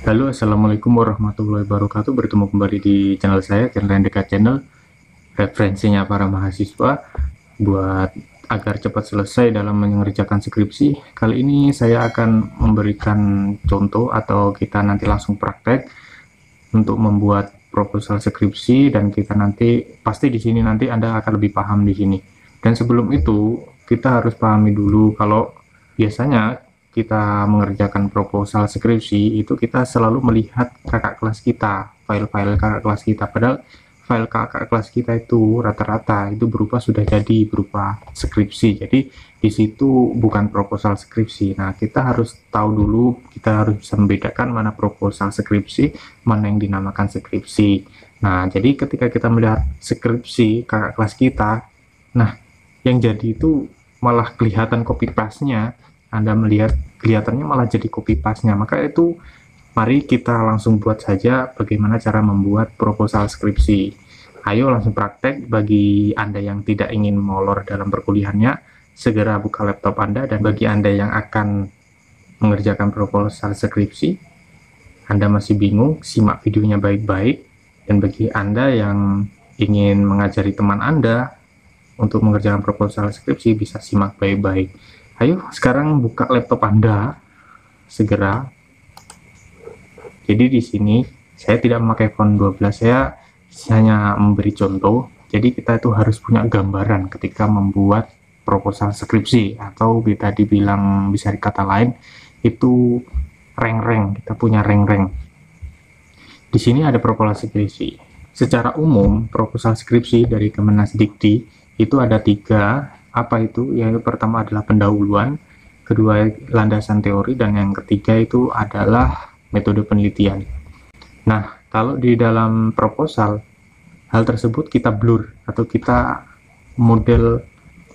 Halo, Assalamualaikum warahmatullahi wabarakatuh. Bertemu kembali di channel saya, channel NDK Channel. Referensinya para mahasiswa buat agar cepat selesai dalam mengerjakan skripsi. Kali ini saya akan memberikan contoh atau kita nanti langsung praktek untuk membuat proposal skripsi, dan kita nanti pasti di sini nanti Anda akan lebih paham di sini. Dan sebelum itu kita harus pahami dulu kalau biasanya kita mengerjakan proposal skripsi itu kita selalu melihat kakak kelas kita, file-file kakak kelas kita, padahal file kakak kelas kita itu rata-rata itu berupa sudah jadi berupa skripsi. Jadi di situ bukan proposal skripsi. Nah, kita harus tahu dulu, kita harus bisa membedakan mana proposal skripsi, mana yang dinamakan skripsi. Nah, jadi ketika kita melihat skripsi kakak kelas kita, nah yang jadi itu malah kelihatan copy paste-nya. Anda melihat kelihatannya malah jadi copy paste-nya. Maka itu mari kita langsung buat saja bagaimana cara membuat proposal skripsi. Ayo langsung praktek. Bagi Anda yang tidak ingin molor dalam perkuliahannya, segera buka laptop Anda. Dan bagi Anda yang akan mengerjakan proposal skripsi, Anda masih bingung, simak videonya baik-baik. Dan bagi Anda yang ingin mengajari teman Anda untuk mengerjakan proposal skripsi, bisa simak baik-baik. Ayo sekarang buka laptop Anda segera. Jadi di sini saya tidak memakai font 12, saya hanya memberi contoh. Jadi kita itu harus punya gambaran ketika membuat proposal skripsi, atau kita dibilang bisa dikata lain itu rank-rank. Kita punya rank-rank. Di sini ada proposal skripsi. Secara umum proposal skripsi dari Kemendikti itu ada 3. Apa itu? Yaitu pertama adalah pendahuluan, kedua landasan teori, dan yang ketiga itu adalah metode penelitian. Nah, kalau di dalam proposal hal tersebut kita blur atau kita model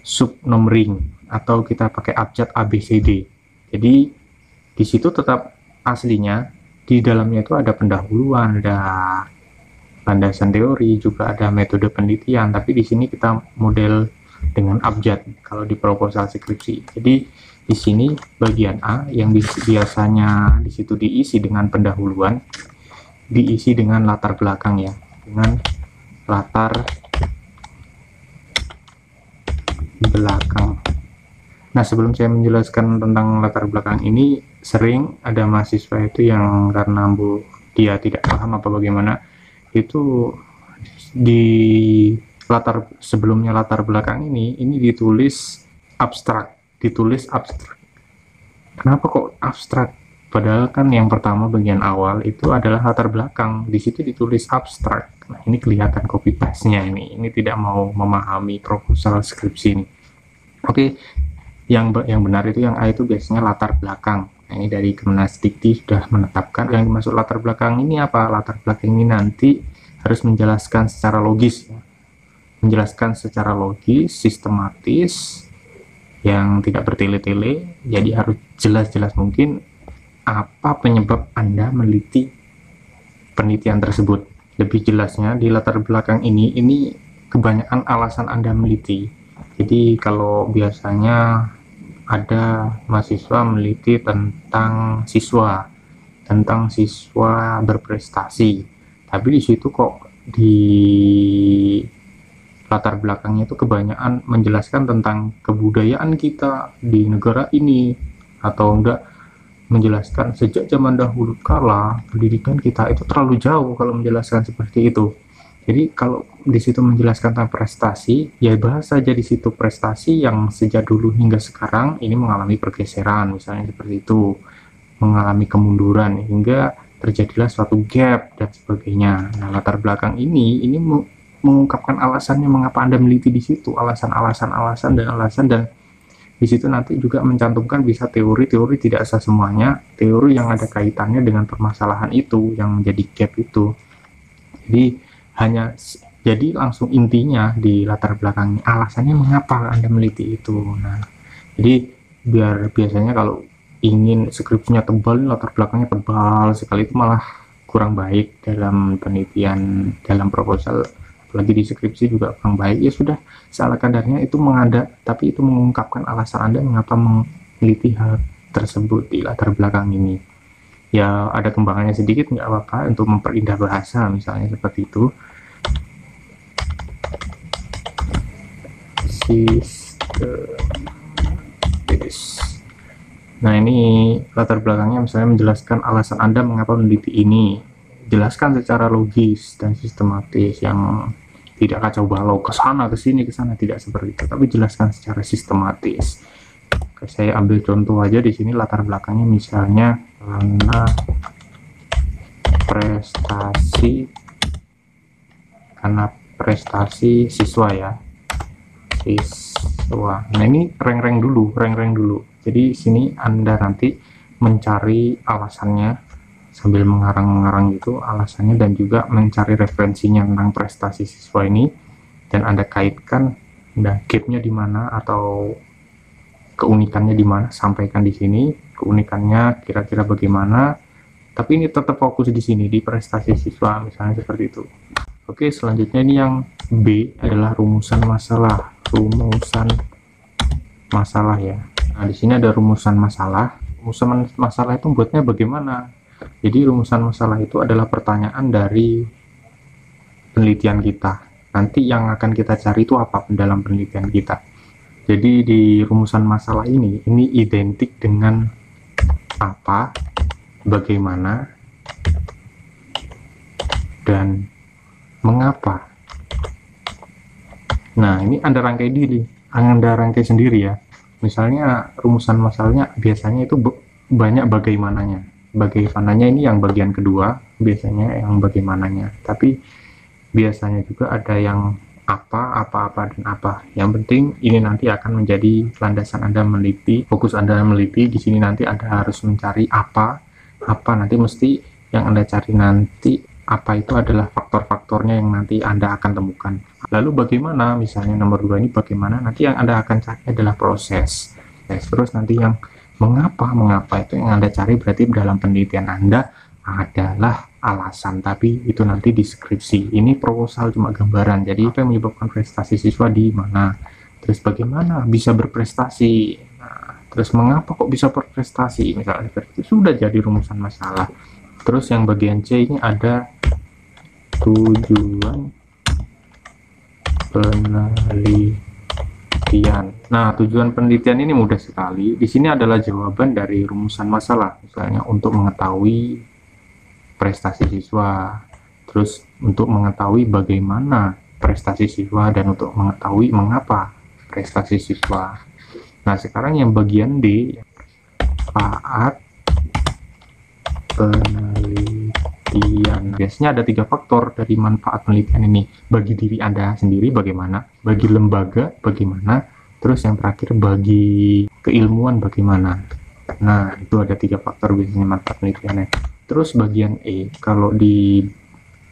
subnumbering atau kita pakai abjad ABCD. Jadi di situ tetap aslinya di dalamnya itu ada pendahuluan, ada landasan teori, juga ada metode penelitian, tapi di sini kita model dengan abjad kalau di proposal skripsi. Jadi di sini bagian A yang biasanya di situ diisi dengan pendahuluan, diisi dengan latar belakang ya, dengan latar belakang. Nah, sebelum saya menjelaskan tentang latar belakang ini, sering ada mahasiswa itu yang karena dia tidak paham apa bagaimana, itu di sebelumnya latar belakang ini ditulis abstrak. Kenapa kok abstrak? Padahal kan yang pertama bagian awal itu adalah latar belakang, di situ ditulis abstrak. Nah, ini kelihatan copy paste-nya ini tidak mau memahami proposal skripsi ini. Oke, yang benar itu yang A itu biasanya latar belakang. Nah, ini dari Kemendikti sudah menetapkan yang dimaksud latar belakang ini apa. Latar belakang ini nanti harus menjelaskan secara logis ya. Menjelaskan secara logis, sistematis, yang tidak bertele-tele. Jadi harus jelas-jelas mungkin apa penyebab Anda meneliti penelitian tersebut. Lebih jelasnya di latar belakang ini kebanyakan alasan Anda meneliti. Jadi kalau biasanya ada mahasiswa meneliti tentang siswa berprestasi, tapi di situ kok di latar belakangnya itu kebanyakan menjelaskan tentang kebudayaan kita di negara ini, atau enggak menjelaskan sejak zaman dahulu kala pendidikan kita itu terlalu jauh kalau menjelaskan seperti itu. Jadi kalau di situ menjelaskan tentang prestasi, ya bahas saja di situ prestasi yang sejak dulu hingga sekarang ini mengalami pergeseran, misalnya seperti itu, mengalami kemunduran hingga terjadilah suatu gap dan sebagainya. Nah, latar belakang ini mengungkapkan alasannya mengapa Anda meneliti di situ, alasan, dan di situ nanti juga mencantumkan bisa teori tidak sah semuanya, teori yang ada kaitannya dengan permasalahan itu yang menjadi gap itu. Jadi langsung intinya di latar belakangnya, alasannya mengapa Anda meneliti itu. Nah, jadi biasanya kalau ingin skripsinya tebal, latar belakangnya tebal sekali, itu malah kurang baik dalam penelitian, dalam proposal, apalagi di skripsi juga kurang baik. Ya sudah, salah kadarnya itu mengada, tapi itu mengungkapkan alasan Anda mengapa meneliti hal tersebut di latar belakang ini. Ya ada kembangannya sedikit nggak apa-apa untuk memperindah bahasa, misalnya seperti itu. Sistematis. Nah, ini latar belakangnya, misalnya menjelaskan alasan Anda mengapa meneliti ini. Jelaskan secara logis dan sistematis, yang tidak kacau balau ke sana ke sini ke sana, tidak seperti itu, tapi jelaskan secara sistematis. Oke, saya ambil contoh aja di sini latar belakangnya, misalnya karena prestasi siswa ya, siswa. Nah, ini rank dulu. Jadi sini Anda nanti mencari alasannya sambil mengarang-ngarang gitu alasannya, dan juga mencari referensinya tentang prestasi siswa ini, dan Anda kaitkan, nah gapnya di mana atau keunikannya di mana, sampaikan di sini keunikannya kira-kira bagaimana, tapi ini tetap fokus di sini di prestasi siswa, misalnya seperti itu. Oke, selanjutnya ini yang B adalah rumusan masalah. Ya. Nah, di sini ada rumusan masalah. Rumusan masalah itu buatnya bagaimana? Jadi rumusan masalah itu adalah pertanyaan dari penelitian kita. Nanti yang akan kita cari itu apa dalam penelitian kita. Jadi di rumusan masalah ini identik dengan apa, bagaimana, dan mengapa. Nah, ini Anda rangkai sendiri ya. Misalnya rumusan masalahnya biasanya itu banyak bagaimananya. Bagaimananya ini yang bagian kedua, biasanya yang bagaimananya. Tapi biasanya juga ada yang apa, dan apa. Yang penting ini nanti akan menjadi landasan Anda meneliti, fokus Anda meneliti. Di sini nanti Anda harus mencari apa nanti mesti yang Anda cari nanti apa itu adalah faktor-faktornya yang nanti Anda akan temukan. Lalu bagaimana, misalnya nomor 2 ini bagaimana, nanti yang Anda akan cari adalah proses. Terus nanti yang mengapa itu yang Anda cari berarti dalam penelitian Anda adalah alasan, tapi itu nanti di skripsi. Ini proposal cuma gambaran, jadi apa yang menyebabkan prestasi siswa di mana, terus bagaimana bisa berprestasi, nah, terus mengapa kok bisa berprestasi, misalnya seperti itu, sudah jadi rumusan masalah. Terus yang bagian C ini ada tujuan penelitian. Nah, tujuan penelitian ini mudah sekali. Di sini adalah jawaban dari rumusan masalah. Misalnya untuk mengetahui prestasi siswa, terus untuk mengetahui bagaimana prestasi siswa, dan untuk mengetahui mengapa prestasi siswa. Nah, sekarang yang bagian D, manfaat penelitian. Biasanya ada 3 faktor dari manfaat penelitian ini. Bagi diri Anda sendiri bagaimana, bagi lembaga bagaimana, terus yang terakhir bagi keilmuan bagaimana. Nah, itu ada 3 faktor biasanya manfaat penelitiannya. Terus bagian E, kalau di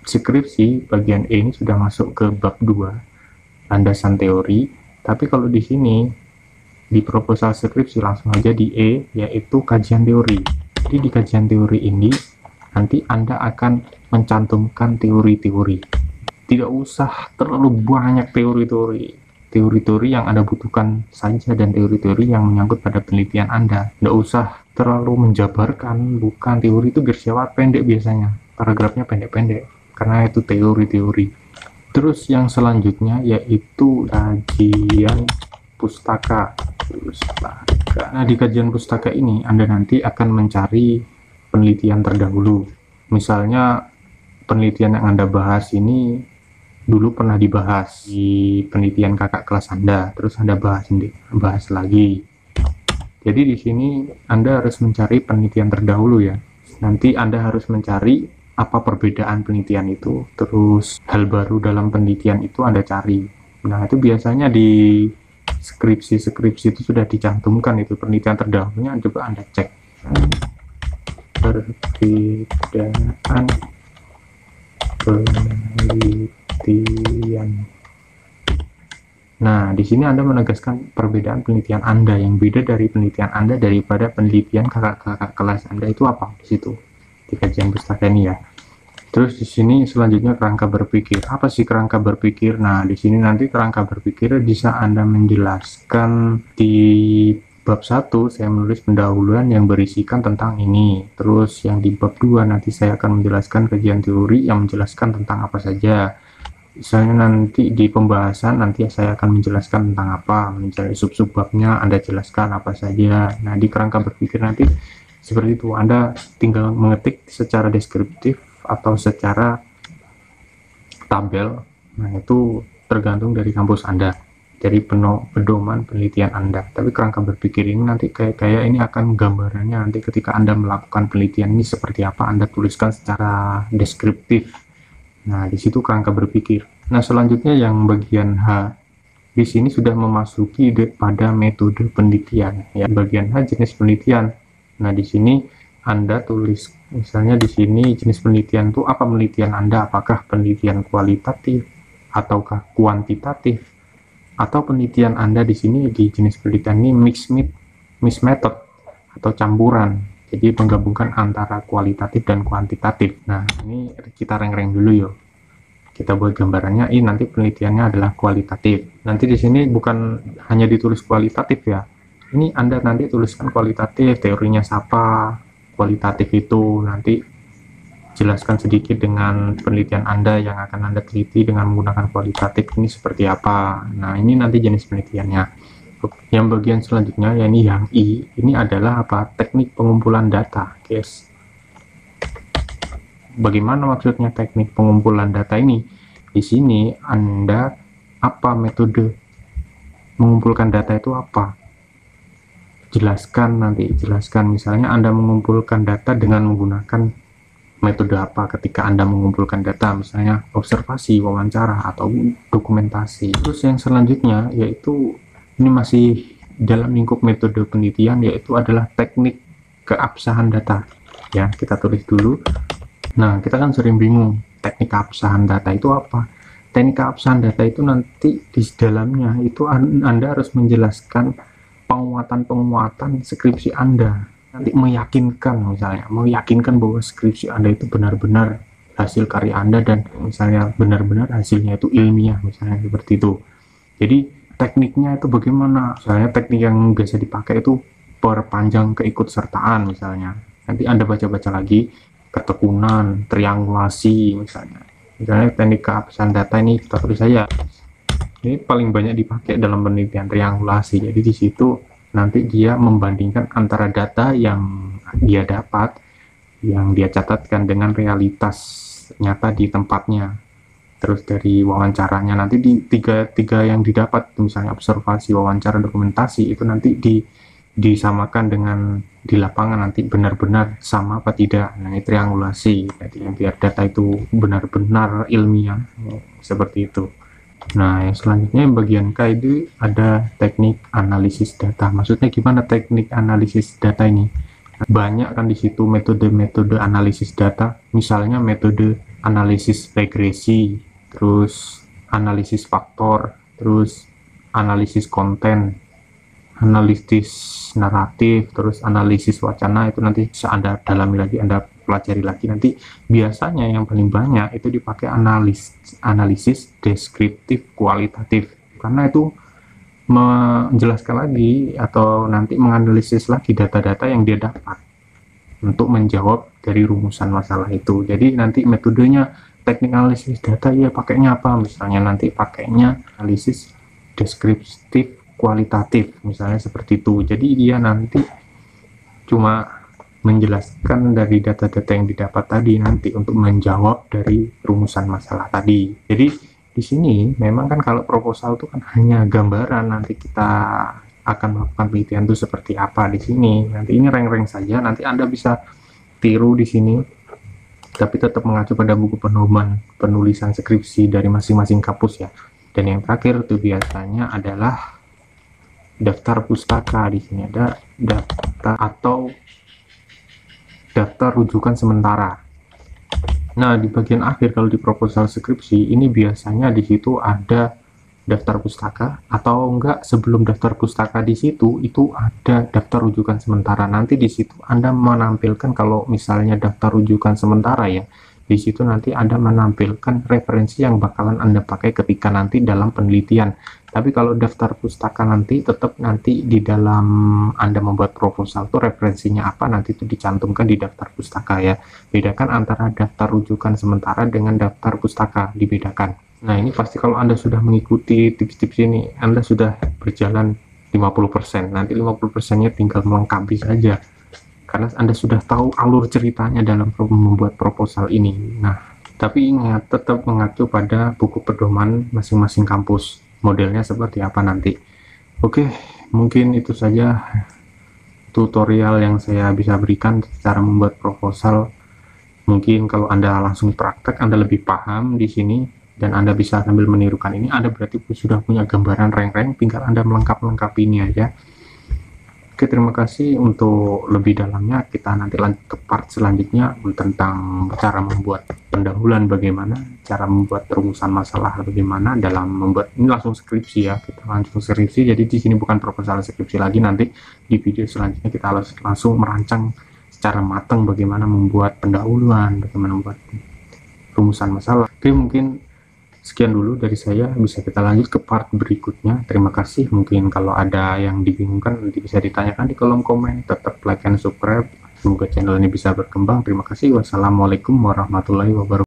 skripsi bagian E ini sudah masuk ke bab 2, landasan teori. Tapi kalau di sini di proposal skripsi langsung aja di E, yaitu kajian teori. Jadi di kajian teori ini nanti Anda akan mencantumkan teori-teori. Tidak usah terlalu banyak teori-teori yang Anda butuhkan saja, dan teori-teori yang menyangkut pada penelitian Anda. Tidak usah terlalu menjabarkan, bukan. Teori itu bersifat pendek biasanya, paragrafnya pendek-pendek, karena itu teori-teori. Terus yang selanjutnya yaitu kajian pustaka. Nah, di kajian pustaka ini Anda nanti akan mencari penelitian terdahulu. Misalnya penelitian yang Anda bahas ini dulu pernah dibahas di penelitian kakak kelas Anda, terus Anda bahas lagi. Jadi di sini Anda harus mencari penelitian terdahulu ya. Nanti Anda harus mencari apa perbedaan penelitian itu, terus hal baru dalam penelitian itu Anda cari. Nah, itu biasanya di skripsi itu sudah dicantumkan itu penelitian terdahulunya, coba Anda cek perbedaan penelitian. Nah, di sini Anda menegaskan perbedaan penelitian Anda, yang beda dari penelitian Anda daripada penelitian kakak kelas Anda itu apa di situ di kajian pustaka ini ya. Terus di sini selanjutnya kerangka berpikir. Apa sih kerangka berpikir? Nah, di sini nanti kerangka berpikir bisa Anda menjelaskan di bab 1 saya menulis pendahuluan yang berisikan tentang ini, terus yang di bab 2 nanti saya akan menjelaskan kajian teori yang menjelaskan tentang apa saja. Misalnya nanti di pembahasan nanti saya akan menjelaskan tentang apa, mencari sub-sub babnya Anda jelaskan apa saja. Nah, di kerangka berpikir nanti seperti itu, Anda tinggal mengetik secara deskriptif atau secara tabel. Nah, itu tergantung dari kampus Anda, dari pedoman penelitian Anda. Tapi kerangka berpikir ini nanti kayak ini akan gambarannya nanti ketika Anda melakukan penelitian ini seperti apa, Anda tuliskan secara deskriptif. Nah, di situ kerangka berpikir. Nah, selanjutnya yang bagian H. Di sini sudah memasuki pada metode penelitian. Ya, bagian H jenis penelitian. Nah, di sini Anda tulis misalnya di sini jenis penelitian itu apa penelitian Anda? Apakah penelitian kualitatif ataukah kuantitatif? Atau penelitian Anda di sini di jenis penelitian ini mixed method atau campuran. Jadi menggabungkan antara kualitatif dan kuantitatif. Nah, ini kita reng-reng dulu yuk. Kita buat gambarannya. Ini nanti penelitiannya adalah kualitatif. Nanti di sini bukan hanya ditulis kualitatif ya. Ini Anda nanti tuliskan kualitatif, teorinya siapa, kualitatif itu nanti jelaskan sedikit dengan penelitian Anda yang akan Anda teliti dengan menggunakan kualitatif ini seperti apa. Nah, ini nanti jenis penelitiannya. Yang bagian selanjutnya yakni yang I, ini adalah apa? Teknik pengumpulan data, guys. Bagaimana maksudnya teknik pengumpulan data ini? Di sini Anda apa metode mengumpulkan data itu apa? Jelaskan nanti, jelaskan misalnya Anda mengumpulkan data dengan menggunakan metode apa ketika Anda mengumpulkan data, misalnya observasi, wawancara, atau dokumentasi. Terus yang selanjutnya yaitu ini masih dalam lingkup metode penelitian, yaitu adalah teknik keabsahan data. Ya, kita tulis dulu. Nah, kita kan sering bingung, teknik keabsahan data itu apa? Teknik keabsahan data itu nanti di dalamnya itu Anda harus menjelaskan penguatan-penguatan skripsi Anda. Nanti meyakinkan, misalnya, meyakinkan bahwa skripsi Anda itu benar-benar hasil karya Anda dan misalnya benar-benar hasilnya itu ilmiah, misalnya seperti itu. Jadi, tekniknya itu bagaimana? Misalnya teknik yang biasa dipakai itu perpanjang keikutsertaan misalnya. Nanti Anda baca-baca lagi, ketekunan, triangulasi misalnya. Misalnya teknik keabsahan data ini kita tulis saja. Ini paling banyak dipakai dalam penelitian triangulasi. Jadi di situ nanti dia membandingkan antara data yang dia dapat, yang dia catatkan dengan realitas nyata di tempatnya. Terus dari wawancaranya nanti di tiga yang didapat, misalnya observasi, wawancara, dokumentasi, itu nanti disamakan dengan di lapangan nanti benar-benar sama apa tidak. Nah, ini triangulasi, jadi biar data itu benar-benar ilmiah, seperti itu. Nah, yang selanjutnya bagian K itu ada teknik analisis data. Maksudnya gimana teknik analisis data ini? Banyak kan di situ metode-metode analisis data, misalnya metode analisis regresi, terus analisis faktor, terus analisis konten, analisis naratif, terus analisis wacana. Itu nanti bisa Anda dalami lagi, Anda pelajari lagi. Nanti biasanya yang paling banyak itu dipakai analisis deskriptif kualitatif, karena itu menjelaskan lagi atau nanti menganalisis lagi data-data yang dia dapat untuk menjawab dari rumusan masalah itu. Jadi nanti metodenya teknik analisis data ya pakainya apa? Misalnya nanti pakainya analisis deskriptif kualitatif, misalnya seperti itu. Jadi dia nanti cuma menjelaskan dari data-data yang didapat tadi nanti untuk menjawab dari rumusan masalah tadi. Jadi di sini memang kan kalau proposal itu kan hanya gambaran, nanti kita akan melakukan penelitian itu seperti apa di sini. Nanti ini reng-reng saja, nanti Anda bisa tiru di sini, tapi tetap mengacu pada buku pedoman penulisan skripsi dari masing-masing kampus ya. Dan yang terakhir itu biasanya adalah daftar pustaka. Di sini ada daftar atau daftar rujukan sementara. Nah, di bagian akhir kalau di proposal skripsi ini biasanya di situ ada daftar pustaka, atau enggak sebelum daftar pustaka di situ itu ada daftar rujukan sementara. Nanti di situ Anda menampilkan, kalau misalnya daftar rujukan sementara ya, Di situ nanti Anda menampilkan referensi yang bakalan Anda pakai ketika nanti dalam penelitian. Tapi kalau daftar pustaka nanti tetap nanti di dalam Anda membuat proposal tuh referensinya apa nanti itu dicantumkan di daftar pustaka ya. Bedakan antara daftar rujukan sementara dengan daftar pustaka, dibedakan. Nah, ini pasti kalau Anda sudah mengikuti tips-tips ini, Anda sudah berjalan 50%. Nanti 50%-nya tinggal melengkapi saja. Karena Anda sudah tahu alur ceritanya dalam membuat proposal ini. Nah, tapi ingat, tetap mengacu pada buku pedoman masing-masing kampus. Modelnya seperti apa nanti. Oke, mungkin itu saja tutorial yang saya bisa berikan cara membuat proposal. Mungkin kalau Anda langsung praktek, Anda lebih paham di sini, dan Anda bisa sambil menirukan ini, Anda berarti sudah punya gambaran reng-reng, tinggal Anda melengkapi ini aja. Oke, terima kasih. Untuk lebih dalamnya kita nanti lanjut ke part selanjutnya tentang cara membuat pendahuluan, bagaimana cara membuat rumusan masalah, bagaimana dalam membuat ini langsung skripsi ya, kita langsung skripsi. Jadi di sini bukan proposal skripsi lagi, nanti di video selanjutnya kita langsung merancang secara matang bagaimana membuat pendahuluan, bagaimana membuat rumusan masalah. Oke, mungkin sekian dulu dari saya, bisa kita lanjut ke part berikutnya. Terima kasih. Mungkin kalau ada yang dibingungkan nanti bisa ditanyakan di kolom komen. Tetap like dan subscribe, semoga channel ini bisa berkembang. Terima kasih. Wassalamualaikum warahmatullahi wabarakatuh.